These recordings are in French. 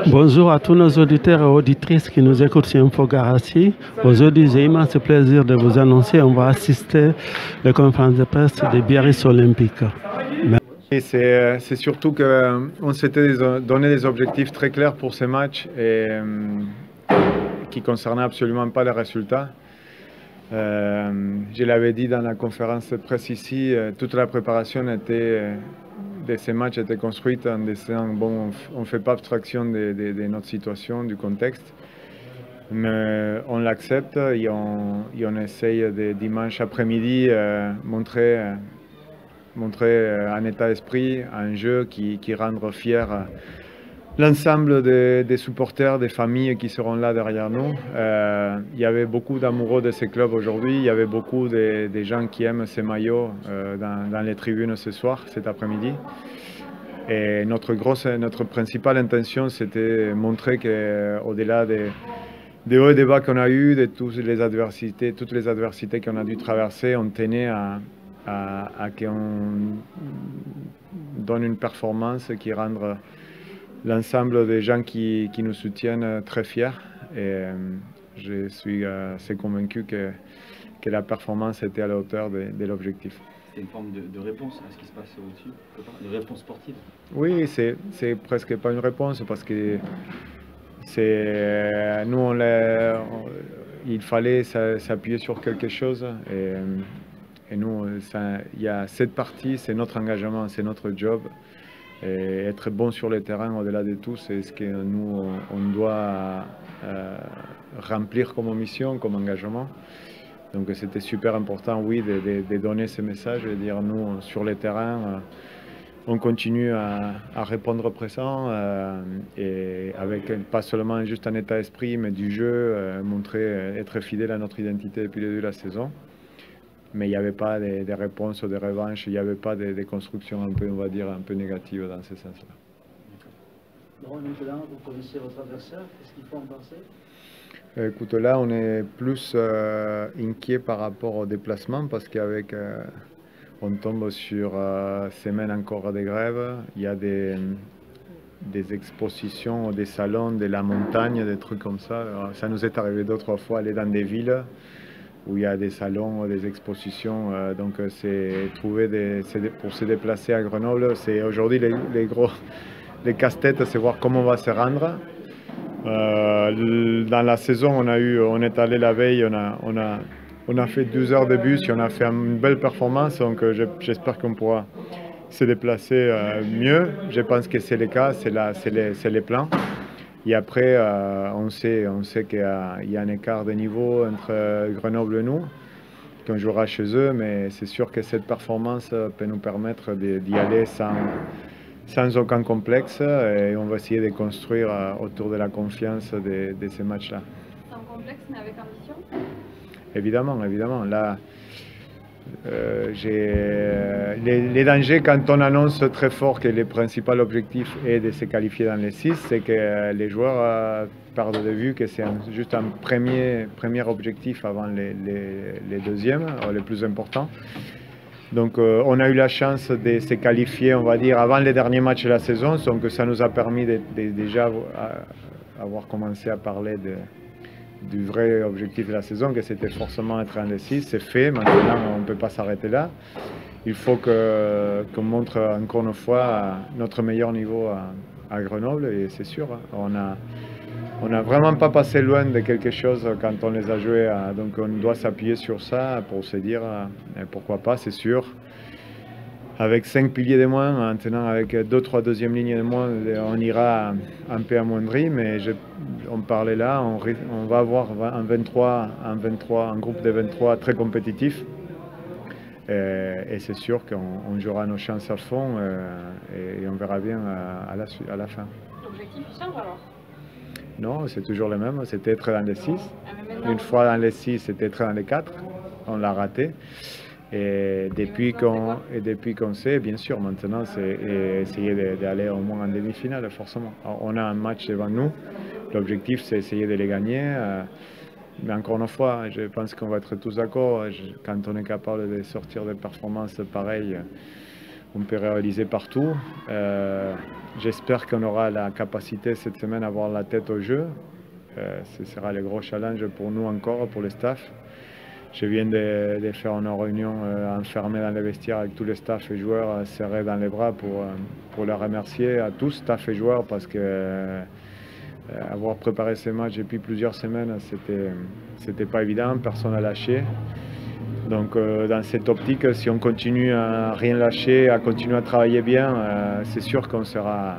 Bonjour à tous nos auditeurs et auditrices qui nous écoutent sur Infogarassi. Aujourd'hui, j'ai immense plaisir de vous annoncer qu'on va assister à la conférence de presse de Biarritz Olympique. C'est surtout qu'on s'était donné des objectifs très clairs pour ces matchs et qui ne concernaient absolument pas les résultats. Je l'avais dit dans la conférence de presse ici, toute la préparation de ces matchs était construite en disant bon, on ne fait pas abstraction de notre situation, du contexte, mais on l'accepte et on essaye de dimanche après-midi montrer un état d'esprit, un jeu qui rendre fier l'ensemble des supporters, des familles qui seront là derrière nous. Il y avait beaucoup d'amoureux de ces clubs aujourd'hui, il y avait beaucoup de gens qui aiment ces maillots dans les tribunes ce soir, cet après-midi. Et notre principale intention, c'était montrer qu'au-delà des hauts et des bas qu'on a eu, de toutes les adversités qu'on a dû traverser, on tenait à qu'on donne une performance qui rende l'ensemble des gens qui nous soutiennent très fiers. Et je suis assez convaincu que la performance était à la hauteur de l'objectif. C'est une forme de réponse à ce qui se passe au-dessus, de réponse sportive? Oui, c'est presque pas une réponse parce que nous, il fallait s'appuyer sur quelque chose. Et nous, il y a cette partie, c'est notre engagement, c'est notre job. Et être bon sur le terrain, au-delà de tout, c'est ce que nous, on doit remplir comme mission, comme engagement. Donc c'était super important, oui, de donner ce message et de dire nous, sur le terrain, on continue à répondre présent et avec pas seulement juste un état d'esprit, mais du jeu, montrer, être fidèle à notre identité depuis le début de la saison. Mais il n'y avait pas de réponses ou de revanches, il n'y avait pas de construction un peu, on va dire, un peu négative dans ce sens-là. Bon, maintenant, vous connaissez votre adversaire, qu'est-ce qu'il faut en penser? Écoute, là, on est plus inquiet par rapport au déplacement parce qu'avec, on tombe sur semaine encore de grève. Il y a des expositions, des salons, de la montagne, des trucs comme ça. Alors, ça nous est arrivé d'autres fois aller dans des villes où il y a des salons, des expositions. Donc, c'est trouver pour se déplacer à Grenoble. C'est aujourd'hui les casse-têtes, c'est voir comment on va se rendre. Dans la saison, on est allé la veille, on a fait 12 heures de bus et on a fait une belle performance. Donc j'espère qu'on pourra se déplacer mieux. Je pense que c'est le cas, c'est les plans. Et après, on sait qu'il y a un écart de niveau entre Grenoble et nous, qu'on jouera chez eux, mais c'est sûr que cette performance peut nous permettre d'y aller sans aucun complexe et on va essayer de construire autour de la confiance de ces matchs-là. Sans complexe, mais avec ambition? Évidemment, évidemment. Là, les dangers quand on annonce très fort que le principal objectif est de se qualifier dans les 6, c'est que les joueurs perdent de vue que c'est juste un premier objectif avant les deuxièmes, les plus importants. Donc on a eu la chance de se qualifier, on va dire, avant les derniers matchs de la saison, donc ça nous a permis de déjà avoir commencé à parler du vrai objectif de la saison, que c'était forcément être un des 6. C'est fait, maintenant on ne peut pas s'arrêter là. Il faut qu'on montre encore une fois notre meilleur niveau à Grenoble et c'est sûr, on n'a vraiment pas passé loin de quelque chose quand on les a joués, donc on doit s'appuyer sur ça pour se dire pourquoi pas, c'est sûr. Avec 5 piliers de moins, maintenant avec 2-3 deuxièmes lignes de moins, on ira un peu amoindri, mais on parlait là, on va avoir un groupe de 23 très compétitif. Et c'est sûr qu'on jouera nos chances à fond et on verra bien à la fin. L'objectif change alors? Non, c'est toujours le même, c'était être dans les 6. Une fois dans les 6, c'était être dans les 4. On l'a raté. Et depuis qu'on sait, bien sûr, maintenant, c'est essayer d'aller au moins en demi-finale, forcément. Alors, on a un match devant nous. L'objectif, c'est essayer de les gagner. Mais encore une fois, je pense qu'on va être tous d'accord. Quand on est capable de sortir des performances pareilles, on peut réaliser partout. J'espère qu'on aura la capacité cette semaine d'avoir la tête au jeu. Ce sera le gros challenge pour nous encore, pour le staff. Je viens de faire une réunion enfermée dans le vestiaire avec tous les staff et joueurs serrés dans les bras pour les remercier à tous, staff et joueurs, parce que avoir préparé ces matchs depuis plusieurs semaines, c'était pas évident, personne n'a lâché. Donc dans cette optique, si on continue à rien lâcher, à continuer à travailler bien, c'est sûr qu'on sera,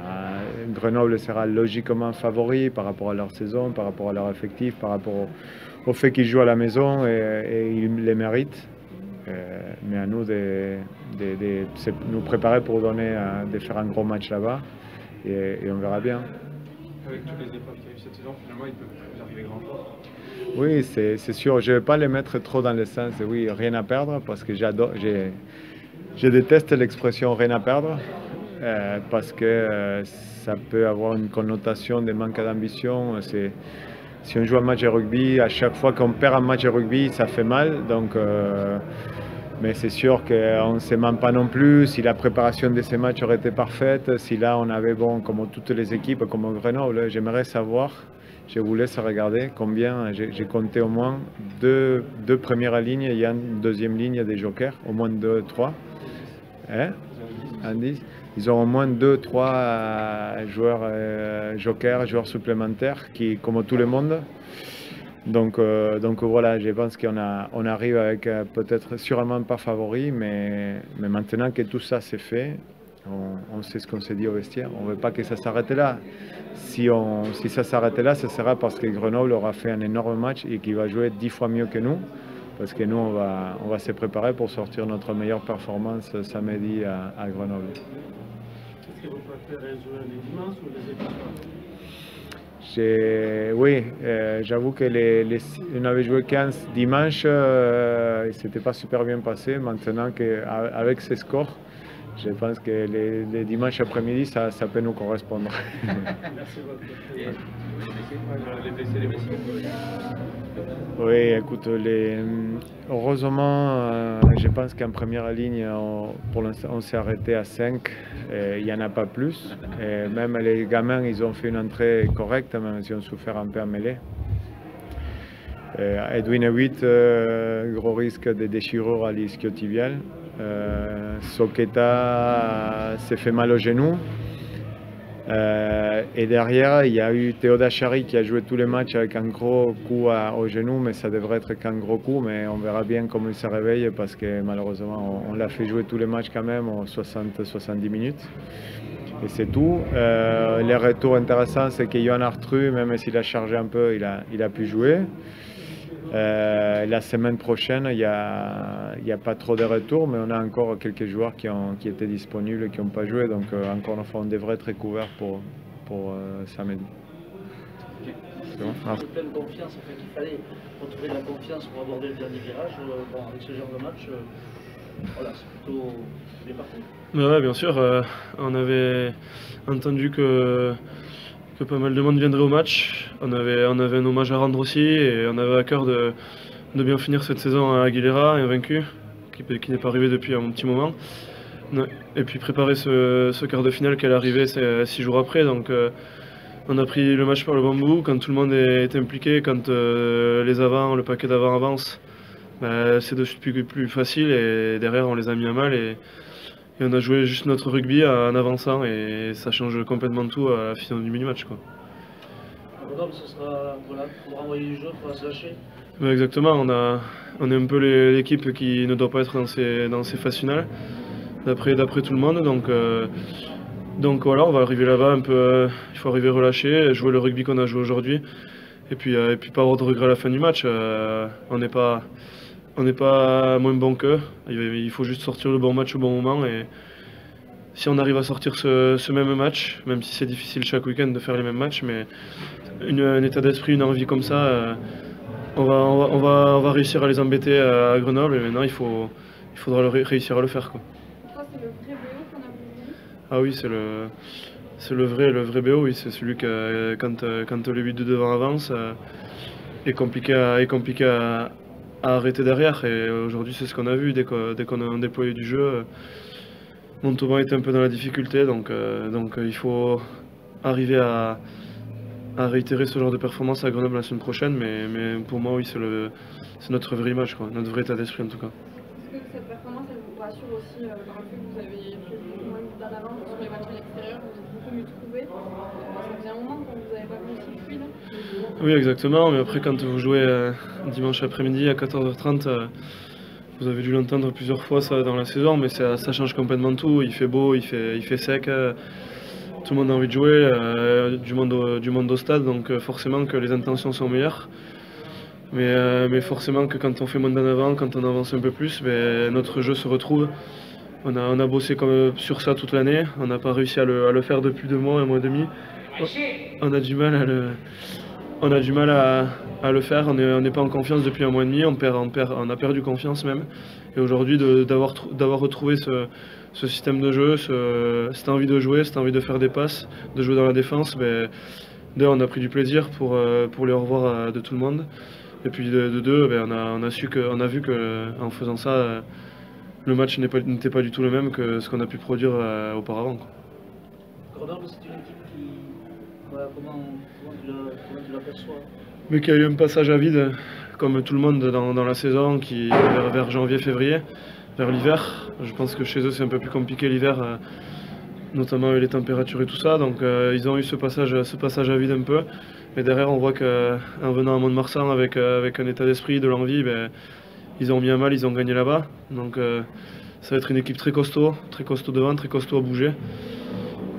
Grenoble sera logiquement favori par rapport à leur saison, par rapport à leur effectif, par rapport au fait qu'ils jouent à la maison et ils les méritent. Mais à nous de nous préparer pour de faire un gros match là-bas et on verra bien. Avec toutes les épreuves qu'il y a eu cette saison, finalement, il peut vous arriver grand-chose. Oui, c'est sûr. Je ne vais pas les mettre trop dans le sens de oui, rien à perdre, parce que je déteste l'expression rien à perdre, parce que ça peut avoir une connotation de manque d'ambition. Si on joue un match de rugby, à chaque fois qu'on perd un match de rugby, ça fait mal. Donc, mais c'est sûr qu'on ne se ment pas non plus. Si la préparation de ces matchs aurait été parfaite, si là on avait, bon, comme toutes les équipes, comme Grenoble, j'aimerais savoir, je vous laisse regarder combien, j'ai compté au moins deux premières lignes, il y a une deuxième ligne des jokers, au moins 2, 3. Hein? Ils ont au moins 2, 3 joueurs jokers, joueurs supplémentaires, qui, comme tout le monde. Donc voilà, je pense qu'on arrive avec peut-être sûrement pas favori, mais maintenant que tout ça c'est fait, on sait ce qu'on s'est dit au vestiaire. On ne veut pas que ça s'arrête là. Si ça s'arrête là, ce sera parce que Grenoble aura fait un énorme match et qu'il va jouer 10 fois mieux que nous. Parce que nous, on va se préparer pour sortir notre meilleure performance samedi à Grenoble. Est-ce que vous préférez jouer les dimanches ou les équipes? Oui, j'avoue que on avait joué 15 dimanches, et c'était pas super bien passé. Maintenant qu'avec ces scores, je pense que les dimanches après-midi, ça peut nous correspondre. Merci beaucoup. Oui, écoute, heureusement, je pense qu'en première ligne, pour l'instant, on s'est arrêté à 5. Il n'y en a pas plus. Et même les gamins, ils ont fait une entrée correcte, même si on souffert un peu à mêlée. Edwin 8, gros risque de déchirure à l'ischio-tibial. Soketa s'est fait mal au genou. Et derrière, il y a eu Théo Dachary qui a joué tous les matchs avec un gros coup au genou, mais ça devrait être qu'un gros coup, mais on verra bien comment il se réveille, parce que malheureusement, on l'a fait jouer tous les matchs quand même, en 60-70 minutes. Et c'est tout. Les retours intéressants, c'est que Johan Artru, même s'il a chargé un peu, il a pu jouer. La semaine prochaine, il n'y a pas trop de retours, mais on a encore quelques joueurs qui étaient disponibles et qui n'ont pas joué. Donc encore une fois, on devrait être couvert pour samedi. C'est bon. Pleine confiance, en fait, il fallait retrouver de la confiance pour aborder le dernier virage. Bon, avec ce genre de match, voilà, c'est plutôt bien parti. Mais ouais, bien sûr, on avait entendu que pas mal de monde viendrait au match. On avait un hommage à rendre aussi, et on avait à cœur de bien finir cette saison à Aguilera, invaincu, qui n'est pas arrivé depuis un petit moment. Et puis préparer ce quart de finale qui allait arriver 6 jours après. Donc on a pris le match par le bambou, quand tout le monde est impliqué, quand le paquet d'avant avance, c'est de suite plus facile, et derrière on les a mis à mal. Et on a joué juste notre rugby en avançant, et ça change complètement tout à la fin du mini-match. Ce sera pour renvoyer du jeu, pour se lâcher. Exactement, on est un peu l'équipe qui ne doit pas être dans ces phases finales, d'après tout le monde. Donc voilà, on va arriver là-bas un peu, il faut arriver relâché, jouer le rugby qu'on a joué aujourd'hui, et puis pas avoir de regrets à la fin du match. On n'est pas moins bon qu'eux, il faut juste sortir le bon match au bon moment, et si on arrive à sortir ce même match, même si c'est difficile chaque week-end de faire les mêmes matchs, mais un état d'esprit, une envie comme ça, on va réussir à les embêter à Grenoble, et maintenant il faudra réussir à le faire. Toi, c'est le vrai BO qu'on a voulu? Ah oui, c'est le vrai BO, oui, c'est celui que quand le 8 de devant avance, est compliqué à arrêter derrière. Et aujourd'hui, c'est ce qu'on a vu. Dès qu'on a déployé du jeu, Montauban était un peu dans la difficulté. Donc il faut arriver à réitérer ce genre de performance à Grenoble la semaine prochaine. Mais pour moi, oui, c'est notre vrai image, quoi, notre vrai état d'esprit en tout cas. Est-ce que cette performance, elle vous rassure aussi dans le fait que vous avez fait beaucoup moins d'en avant sur les matchs à l'extérieur, vous êtes beaucoup mieux trouvés? Ça faisait un moment que vous n'avez pas vu aussi fluide. Oui, exactement. Mais après, quand vous jouez dimanche après-midi à 14h30, vous avez dû l'entendre plusieurs fois ça, dans la saison, mais ça change complètement tout. Il fait beau, il fait sec. Tout le monde a envie de jouer, du monde au stade, donc forcément que les intentions sont meilleures. Mais forcément que quand on fait moins d'en avant, quand on avance un peu plus, notre jeu se retrouve. On a bossé sur ça toute l'année, on n'a pas réussi à le faire depuis 2 mois, 1 mois et demi. On a du mal à le faire, on n'est pas en confiance depuis 1 mois et demi, on a perdu confiance même. Et aujourd'hui, d'avoir retrouvé ce système de jeu, cette envie de jouer, cette envie de faire des passes, de jouer dans la défense, on a pris du plaisir pour les au revoir de tout le monde. Et puis de deux, on a vu qu'en faisant ça, le match n'était pas du tout le même que ce qu'on a pu produire auparavant, quoi. Grenoble, c'est une équipe qui... Voilà, comment tu l'aperçois? Mais qui a eu un passage à vide, comme tout le monde dans la saison, vers janvier-février, vers l'hiver. Je pense que chez eux c'est un peu plus compliqué l'hiver, notamment avec les températures et tout ça. Donc ils ont eu ce passage à vide un peu. Mais derrière, on voit qu'en venant à Mont-de-Marsan avec un état d'esprit, de l'envie, ils ont mis un mal, ils ont gagné là-bas. Donc ça va être une équipe très costaud devant, très costaud à bouger.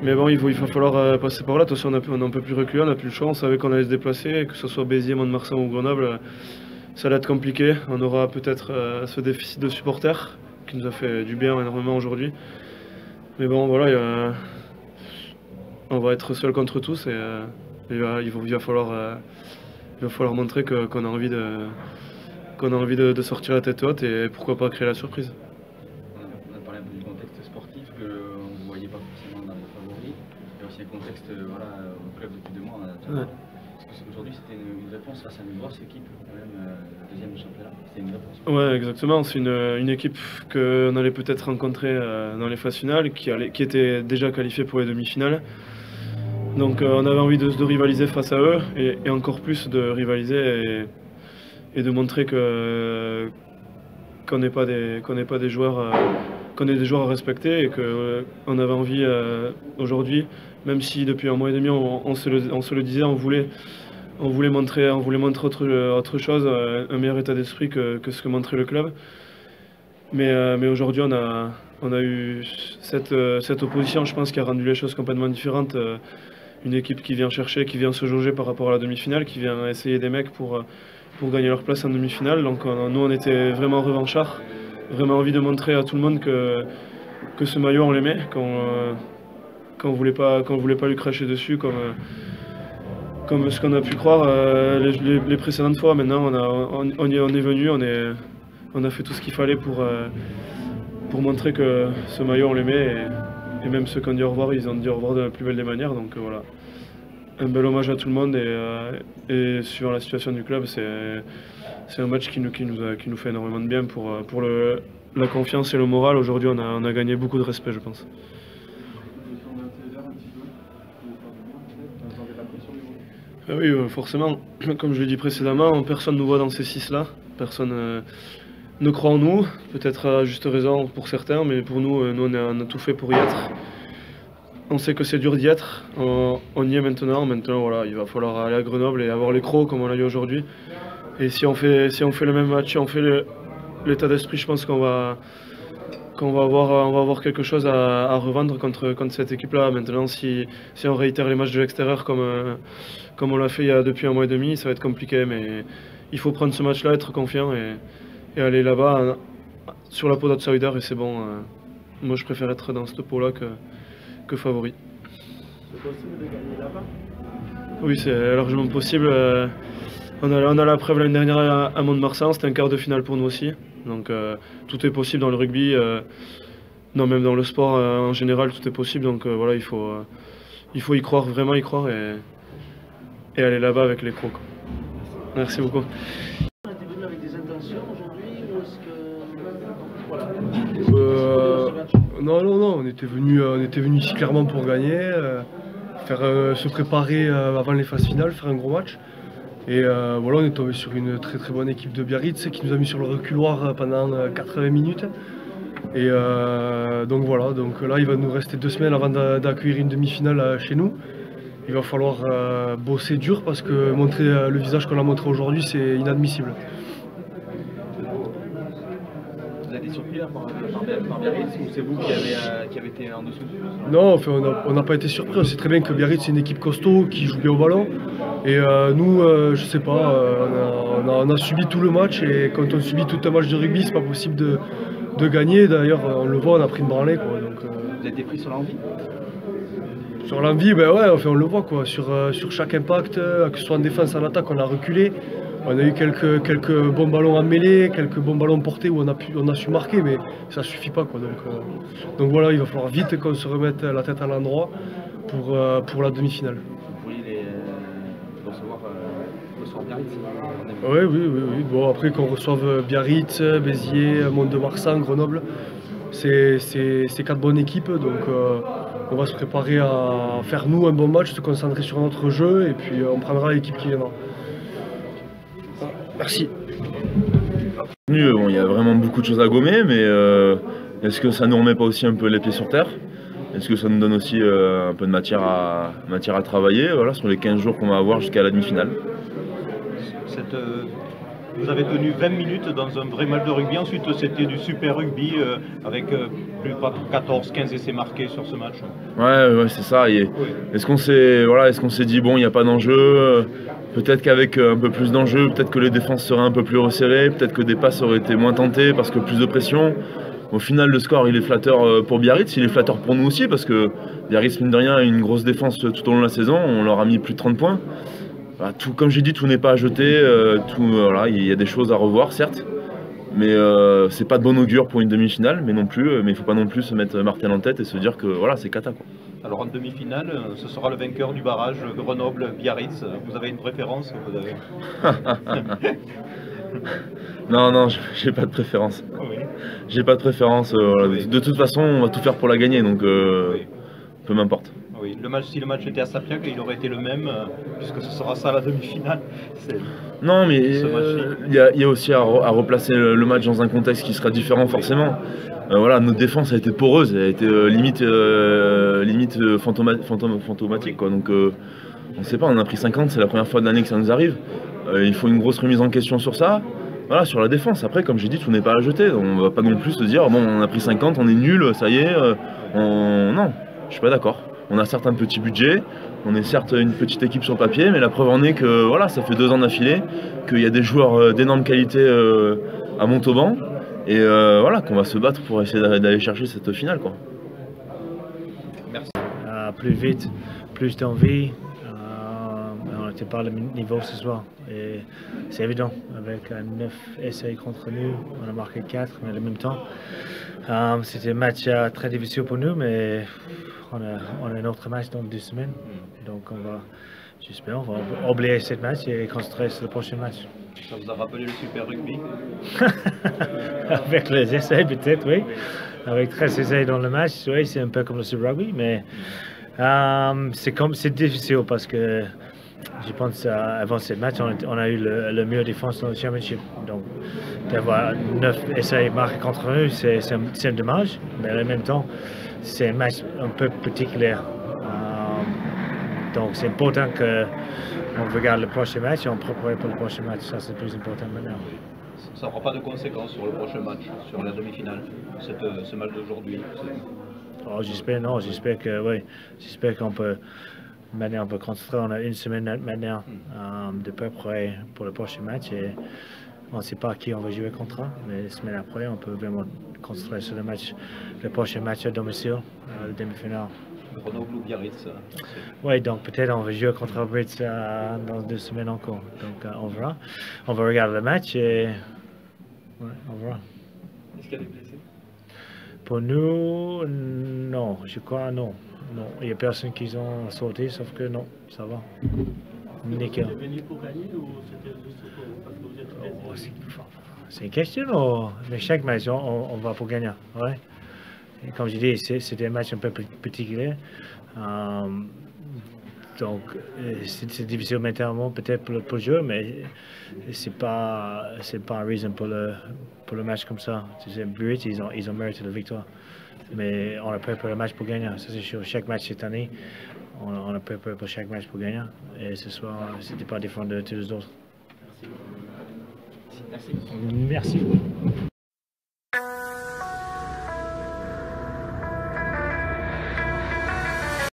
Mais bon, il va falloir passer par là. Attention, on n'en peut plus reculer, on n'a plus le choix. On savait qu'on allait se déplacer, que ce soit Béziers, Mont-de-Marsan ou Grenoble, ça allait être compliqué. On aura peut-être ce déficit de supporters qui nous a fait du bien énormément aujourd'hui. Mais bon, voilà, on va être seul contre tous. Il va falloir montrer qu'on a envie de sortir la tête haute et pourquoi pas créer la surprise. On a parlé un peu du contexte sportif que on ne voyait pas forcément dans les favoris. Il y a aussi un contexte au club depuis 2 mois. Ouais. Est-ce qu'aujourd'hui c'était une réponse face à une grosse équipe, quand même, deuxième du championnat? C'était une réponse? Ouais, exactement. C'est une équipe qu'on allait peut-être rencontrer dans les phases finales, qui était déjà qualifiée pour les demi-finales. Donc on avait envie de rivaliser face à eux et encore plus de rivaliser et de montrer qu'on n'est pas des joueurs, qu'on est des joueurs à respecter et qu'on avait envie aujourd'hui, même si depuis 1 mois et demi on se le disait, on voulait montrer autre chose, un meilleur état d'esprit que ce que montrait le club. Mais aujourd'hui on a eu cette opposition, je pense, qui a rendu les choses complètement différentes. Une équipe qui vient qui vient se jauger par rapport à la demi-finale, qui vient essayer des mecs pour gagner leur place en demi-finale. Donc nous on était vraiment revanchards, vraiment envie de montrer à tout le monde que ce maillot on l'aimait, qu'on voulait pas lui cracher dessus comme ce qu'on a pu croire les précédentes fois. Maintenant on est venu, on a fait tout ce qu'il fallait pour montrer que ce maillot on l'aimait. Et même ceux qui ont dit au revoir, ils ont dit au revoir de la plus belle des manières. Donc voilà, un bel hommage à tout le monde. Et suivant la situation du club, c'est un match qui nous fait énormément de bien pour la confiance et le moral. Aujourd'hui, on a gagné beaucoup de respect, je pense. Oui, forcément. Comme je l'ai dit précédemment, personne ne nous voit dans ces 6-là. Personne ne croit en nous, peut-être à juste raison pour certains, mais pour nous, on a tout fait pour y être. On sait que c'est dur d'y être, on y est maintenant. Maintenant, voilà, il va falloir aller à Grenoble et avoir les crocs comme on l'a eu aujourd'hui. Et si on fait le même match, si on fait l'état d'esprit, je pense qu'on va avoir quelque chose à revendre contre cette équipe-là. Maintenant, si on réitère les matchs de l'extérieur comme on l'a fait depuis 1 mois et demi, ça va être compliqué. Mais il faut prendre ce match-là, être confiant et aller là-bas sur la peau d'outsider, et c'est bon. Moi je préfère être dans cette peau-là que favori. C'est possible de gagner là-bas? Oui, c'est largement possible. On a la preuve l'année dernière à Mont-de-Marsan, c'était un quart de finale pour nous aussi. Donc tout est possible dans le rugby, non, même dans le sport en général, tout est possible. Donc voilà, il faut y croire, vraiment y croire et aller là-bas avec les crocs. Merci beaucoup. On était venu avec des intentions aujourd'hui ou est-ce que... Voilà. Non, on était venu ici clairement pour gagner, se préparer avant les phases finales, faire un gros match. Et voilà, on est tombé sur une très très bonne équipe de Biarritz qui nous a mis sur le reculoir pendant 80 minutes. Et donc voilà, donc là il va nous rester 2 semaines avant d'accueillir une demi-finale chez nous. Il va falloir bosser dur parce que montrer le visage qu'on a montré aujourd'hui, c'est inadmissible. Vous avez été surpris là, par Biarritz ou c'est vous qui avez été en dessous? Non, enfin, on n'a pas été surpris. On sait très bien que Biarritz c'est une équipe costaud qui joue bien au ballon. Et nous, je sais pas, on a subi tout le match et quand on subit tout un match de rugby, c'est pas possible de gagner. D'ailleurs, on le voit, on a pris une branlée, quoi. Donc, vous avez été pris sur l'envie? Sur l'envie, ben ouais, enfin, on le voit quoi. Sur chaque impact, que ce soit en défense, en attaque, on a reculé. On a eu quelques bons ballons à mêler, quelques bons ballons portés où on a su marquer, mais ça suffit pas quoi. Donc voilà, il va falloir vite qu'on se remette la tête à l'endroit pour la demi-finale. Vous voulez recevoir Biarritz? Oui. Bon, après qu'on reçoive Biarritz, Béziers, Mont-de-Marsan, Grenoble, c'est 4 bonnes équipes, donc on va se préparer à faire nous un bon match, se concentrer sur notre jeu et puis on prendra l'équipe qui viendra. Merci. Bon, il y a vraiment beaucoup de choses à gommer, mais est-ce que ça ne nous remet pas aussi un peu les pieds sur terre? Est-ce que ça nous donne aussi un peu de matière à travailler, voilà, sur les 15 jours qu'on va avoir jusqu'à la demi-finale? Vous avez tenu 20 minutes dans un vrai match de rugby, ensuite c'était du super rugby avec plus de 14-15 essais marqués sur ce match. Ouais, c'est ça. Oui. Est-ce qu'on s'est dit, bon, il n'y a pas d'enjeu, peut-être qu'avec un peu plus d'enjeu, peut-être que les défenses seraient un peu plus resserrées, peut-être que des passes auraient été moins tentées parce que plus de pression. Au final, le score, il est flatteur pour Biarritz, il est flatteur pour nous aussi parce que Biarritz, mine de rien, a une grosse défense tout au long de la saison, on leur a mis plus de 30 points. Voilà, comme j'ai dit, tout n'est pas à jeter, voilà, il y a des choses à revoir, certes, mais c'est pas de bon augure pour une demi-finale, mais il ne faut pas non plus se mettre martel en tête et se dire que voilà, c'est cata, quoi. Alors en demi-finale, ce sera le vainqueur du barrage Grenoble-Biarritz. Vous avez une préférence? Non, j'ai pas de préférence. Oui. J'ai pas de préférence. Voilà. Oui. De toute façon, on va tout faire pour la gagner, donc Oui. peu m'importe. Oui, si le match était à Sapiac, il aurait été le même, puisque ce sera ça la demi-finale. Non, mais il y a aussi à replacer le match dans un contexte qui sera différent forcément. Voilà, notre défense a été poreuse, elle a été limite fantomatique, quoi. Donc on ne sait pas, on a pris 50, c'est la première fois de l'année que ça nous arrive. Il faut une grosse remise en question sur ça. Voilà, sur la défense. Après, comme j'ai dit, tout n'est pas à jeter. On ne va pas non plus se dire, bon, on a pris 50, on est nul, ça y est. Non, je suis pas d'accord. On a certes un petit budget, on est certes une petite équipe sur le papier, mais la preuve en est que voilà, ça fait 2 ans d'affilée, qu'il y a des joueurs d'énorme qualité à Montauban, et voilà, qu'on va se battre pour essayer d'aller chercher cette finale, quoi. Merci. Plus vite, plus d'envie. On n'était pas le niveau ce soir. Et c'est évident, avec 9 essais contre nous, on a marqué 4, mais en même temps, c'était un match très difficile pour nous, mais on a un autre match dans 2 semaines. Donc j'espère, on va oublier ce match et concentrer sur le prochain match. Ça vous a rappelé le Super Rugby? Avec les essais peut-être, oui. Avec 13 essais dans le match, oui, c'est un peu comme le Super Rugby, mais c'est difficile parce que je pense avant ce match, on a eu le meilleure défense dans le championship. Donc d'avoir 9 essais marqués contre nous, c'est un dommage, mais en même temps, c'est un match un peu particulier. Donc c'est important qu'on regarde le prochain match et on prépare pour le prochain match. Ça, c'est le plus important maintenant. Ça n'aura pas de conséquences sur le prochain match, sur la demi-finale, ce match d'aujourd'hui? Oh, j'espère non, j'espère que oui. J'espère qu'on peut maintenant concentrer. On a 1 semaine maintenant de préparer pour le prochain match et on ne sait pas qui on va jouer contre, mais la semaine après on peut vraiment concentrer sur le prochain match à domicile, le demi-finale. Grenoble ou Biarritz? Oui, donc peut-être on va jouer contre Biarritz dans 2 semaines encore. Donc on verra. On va regarder le match et ouais, on verra. Est-ce qu'il y a des blessés? Pour nous, non, je crois non. Non, il n'y a personne qui ont sauté, sauf que non, ça va. nickel. Vous êtes venu pour gagner ou c'était juste parce que vous êtes blessé? C'est une question, mais chaque match, on va pour gagner. Ouais. Et comme je dis, c'était un match un peu particulier. Donc, c'est difficile mentalement peut-être pour le jeu, mais c'est pas une raison pour le match comme ça. Burit, ils ont mérité la victoire. Mais on a préparé le match pour gagner. Ça, c'est sûr. Chaque match cette année, on a préparé pour chaque match pour gagner. Et ce soir, c'était pas différent de tous les autres. Merci. Merci.